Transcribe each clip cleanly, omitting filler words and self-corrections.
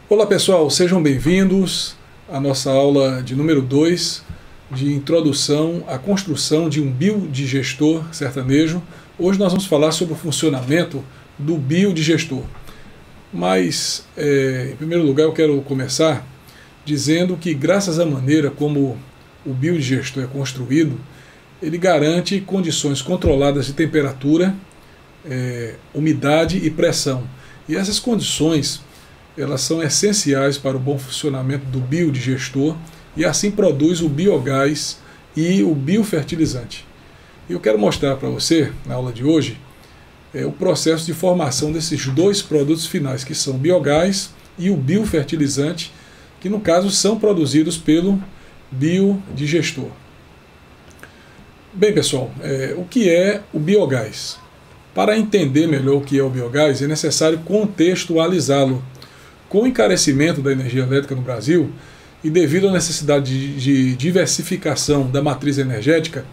Olá pessoal, sejam bem-vindos à nossa aula de número 2 de introdução à construção de um biodigestor sertanejo. Hoje nós vamos falar sobre o funcionamento do biodigestor. Mas, em primeiro lugar, eu quero começar dizendo que graças à maneira como o biodigestor é construído, ele garante condições controladas de temperatura, umidade e pressão. E essas condições elas são essenciais para o bom funcionamento do biodigestor e assim produz o biogás e o biofertilizante. Eu quero mostrar para você, na aula de hoje, o processo de formação desses dois produtos finais, que são o biogás e o biofertilizante, que no caso são produzidos pelo biodigestor. Bem pessoal, o que é o biogás? Para entender melhor o que é o biogás, é necessário contextualizá-lo. Com o encarecimento da energia elétrica no Brasil e devido à necessidade de diversificação da matriz energética,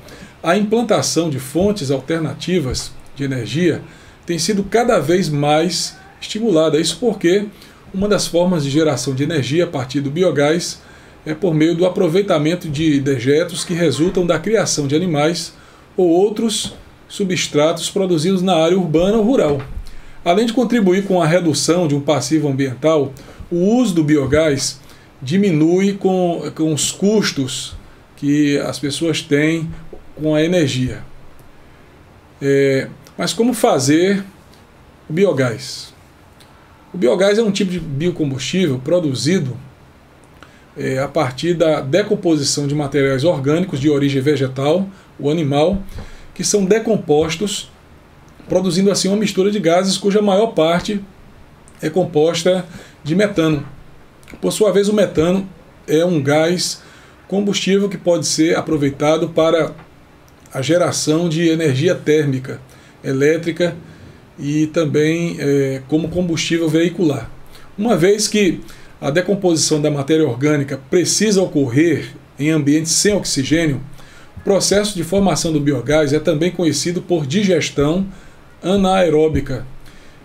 a implantação de fontes alternativas de energia tem sido cada vez mais estimulada. Isso porque uma das formas de geração de energia a partir do biogás é por meio do aproveitamento de dejetos que resultam da criação de animais ou outros substratos produzidos na área urbana ou rural. Além de contribuir com a redução de um passivo ambiental, o uso do biogás diminui com os custos que as pessoas têm com a energia. Mas como fazer o biogás? O biogás é um tipo de biocombustível produzido a partir da decomposição de materiais orgânicos de origem vegetal ou animal, que são decompostos, produzindo assim uma mistura de gases cuja maior parte é composta de metano. Por sua vez, o metano é um gás combustível que pode ser aproveitado para a geração de energia térmica, elétrica e também como combustível veicular. Uma vez que a decomposição da matéria orgânica precisa ocorrer em ambientes sem oxigênio, o processo de formação do biogás é também conhecido por digestão anaeróbica.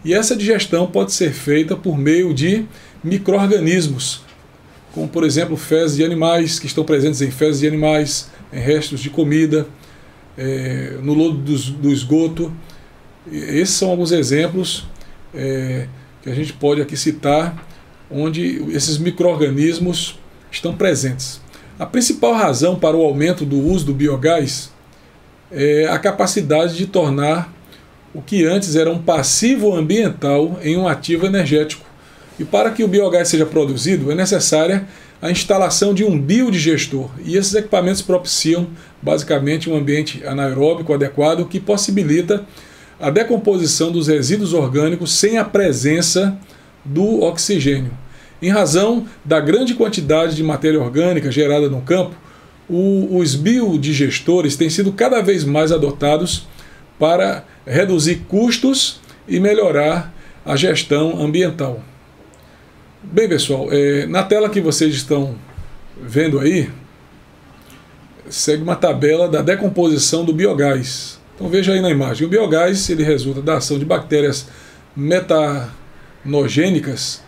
E essa digestão pode ser feita por meio de micro-organismos, como por exemplo fezes de animais, que estão presentes em fezes de animais, em restos de comida, no lodo do esgoto. Esses são alguns exemplos que a gente pode aqui citar, onde esses micro-organismos estão presentes. A principal razão para o aumento do uso do biogás é a capacidade de tornar o que antes era um passivo ambiental em um ativo energético. E para que o biogás seja produzido, é necessária a instalação de um biodigestor. E esses equipamentos propiciam, basicamente, um ambiente anaeróbico adequado que possibilita a decomposição dos resíduos orgânicos sem a presença do oxigênio. Em razão da grande quantidade de matéria orgânica gerada no campo, os biodigestores têm sido cada vez mais adotados para reduzir custos e melhorar a gestão ambiental. Bem pessoal, na tela que vocês estão vendo aí, segue uma tabela da decomposição do biogás. Então veja aí na imagem, o biogás ele resulta da ação de bactérias metanogênicas,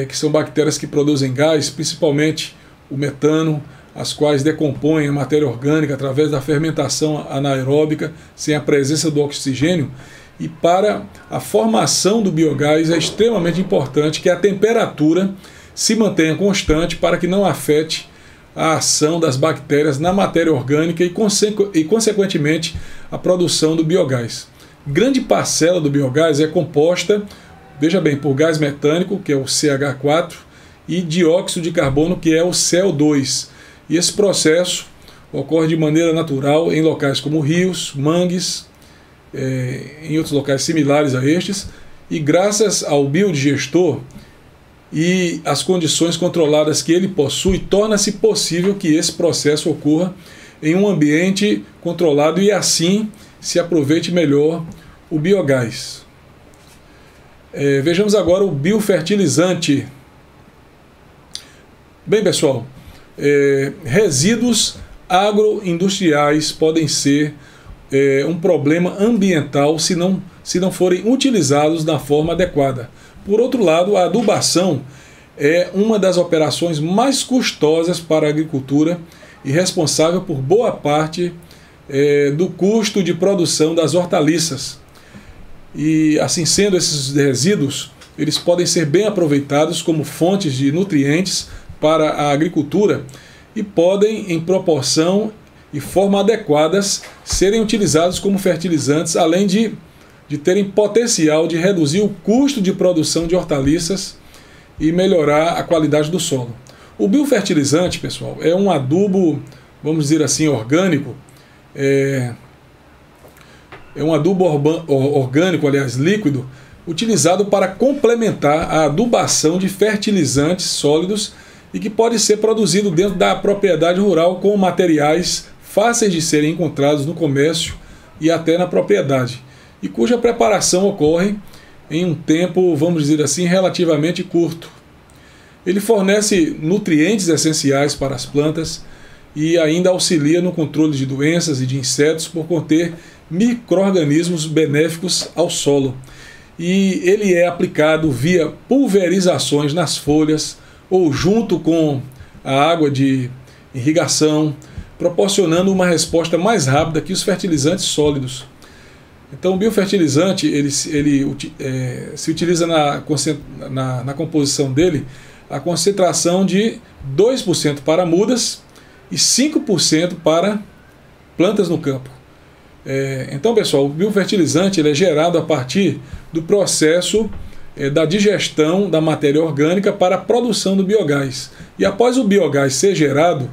que são bactérias que produzem gás, principalmente o metano, as quais decompõem a matéria orgânica através da fermentação anaeróbica, sem a presença do oxigênio. E para a formação do biogás é extremamente importante que a temperatura se mantenha constante para que não afete a ação das bactérias na matéria orgânica e consequentemente, a produção do biogás. Grande parcela do biogás é composta, veja bem, por gás metânico, que é o CH4, e dióxido de carbono, que é o CO2. E esse processo ocorre de maneira natural em locais como rios, mangues, em outros locais similares a estes, e graças ao biodigestor e as condições controladas que ele possui, torna-se possível que esse processo ocorra em um ambiente controlado e assim se aproveite melhor o biogás. Vejamos agora o biofertilizante. Bem pessoal, resíduos agroindustriais podem ser um problema ambiental se não forem utilizados da forma adequada. Por outro lado, a adubação é uma das operações mais custosas para a agricultura e responsável por boa parte do custo de produção das hortaliças. E assim sendo, esses resíduos eles podem ser bem aproveitados como fontes de nutrientes para a agricultura e podem, em proporção e forma adequadas, serem utilizados como fertilizantes, além de terem potencial de reduzir o custo de produção de hortaliças e melhorar a qualidade do solo. O biofertilizante, pessoal, é um adubo, vamos dizer assim, orgânico, é um adubo orgânico, aliás, líquido, utilizado para complementar a adubação de fertilizantes sólidos e que pode ser produzido dentro da propriedade rural com materiais fáceis de serem encontrados no comércio e até na propriedade, e cuja preparação ocorre em um tempo, vamos dizer assim, relativamente curto. Ele fornece nutrientes essenciais para as plantas e ainda auxilia no controle de doenças e de insetos por conter micro-organismos benéficos ao solo. E ele é aplicado via pulverizações nas folhas ou junto com a água de irrigação, proporcionando uma resposta mais rápida que os fertilizantes sólidos. Então o biofertilizante ele se utiliza na composição dele a concentração de 2% para mudas e 5% para plantas no campo. Então, pessoal, o biofertilizante ele é gerado a partir do processo da digestão da matéria orgânica para a produção do biogás. E após o biogás ser gerado,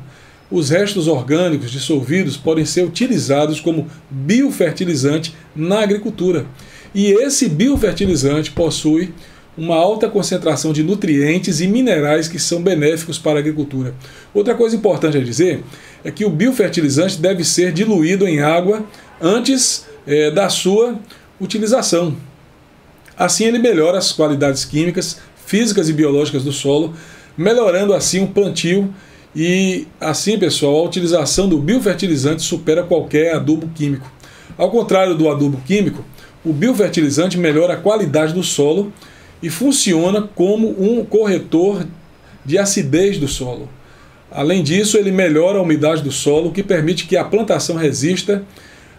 os restos orgânicos dissolvidos podem ser utilizados como biofertilizante na agricultura. E esse biofertilizante possui uma alta concentração de nutrientes e minerais que são benéficos para a agricultura. Outra coisa importante a dizer é que o biofertilizante deve ser diluído em água antes da sua utilização. Assim ele melhora as qualidades químicas, físicas e biológicas do solo, melhorando assim o plantio e assim, pessoal, a utilização do biofertilizante supera qualquer adubo químico. Ao contrário do adubo químico, o biofertilizante melhora a qualidade do solo e funciona como um corretor de acidez do solo. Além disso, ele melhora a umidade do solo, o que permite que a plantação resista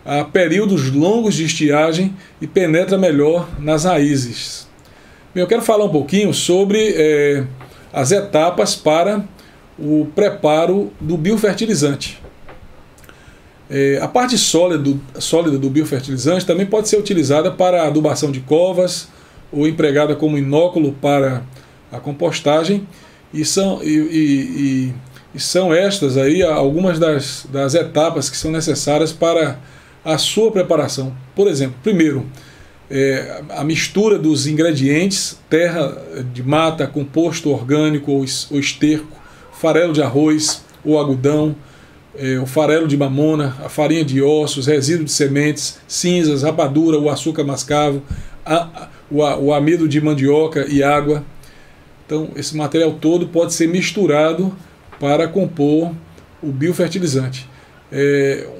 a períodos longos de estiagem e penetra melhor nas raízes. Bem, eu quero falar um pouquinho sobre as etapas para o preparo do biofertilizante. A parte sólida do biofertilizante também pode ser utilizada para a adubação de covas ou empregada como inóculo para a compostagem, e são estas aí algumas das etapas que são necessárias para a sua preparação. Por exemplo, primeiro, a mistura dos ingredientes: terra de mata, composto orgânico ou esterco, farelo de arroz ou algodão, o farelo de mamona, a farinha de ossos, resíduo de sementes, cinzas, rapadura, o açúcar mascavo, o amido de mandioca e água. Então, esse material todo pode ser misturado para compor o biofertilizante.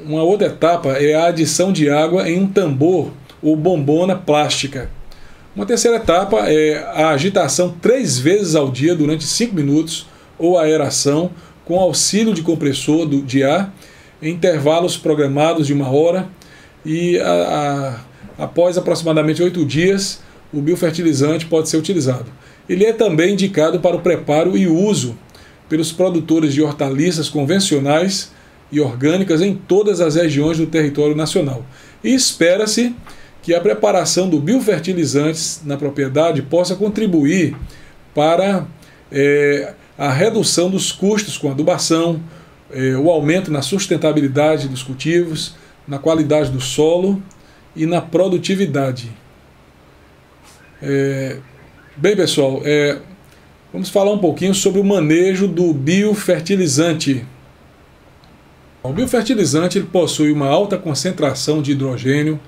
Uma outra etapa é a adição de água em um tambor ou bombona plástica. Uma terceira etapa é a agitação 3 vezes ao dia durante 5 minutos ou a aeração com auxílio de compressor de ar em intervalos programados de 1 hora e após aproximadamente 8 dias o biofertilizante pode ser utilizado. Ele é também indicado para o preparo e uso pelos produtores de hortaliças convencionais e orgânicas em todas as regiões do território nacional. E espera-se que a preparação do biofertilizante na propriedade possa contribuir para a redução dos custos com adubação, o aumento na sustentabilidade dos cultivos, na qualidade do solo e na produtividade. Bem, pessoal, vamos falar um pouquinho sobre o manejo do biofertilizante. O biofertilizante ele possui uma alta concentração de hidrogênio.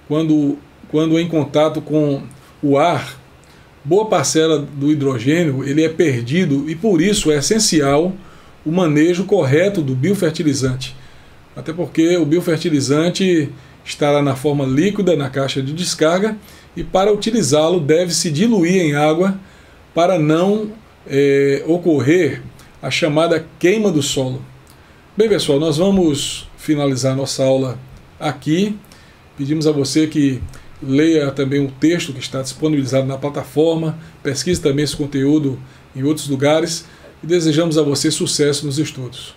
Quando em contato com o ar, boa parcela do hidrogênio ele é perdido e por isso é essencial o manejo correto do biofertilizante. Até porque o biofertilizante estará na forma líquida na caixa de descarga e para utilizá-lo deve-se diluir em água para não ocorrer a chamada queima do solo. Bem, pessoal, nós vamos finalizar nossa aula aqui. Pedimos a você que leia também o texto que está disponibilizado na plataforma, pesquise também esse conteúdo em outros lugares e desejamos a você sucesso nos estudos.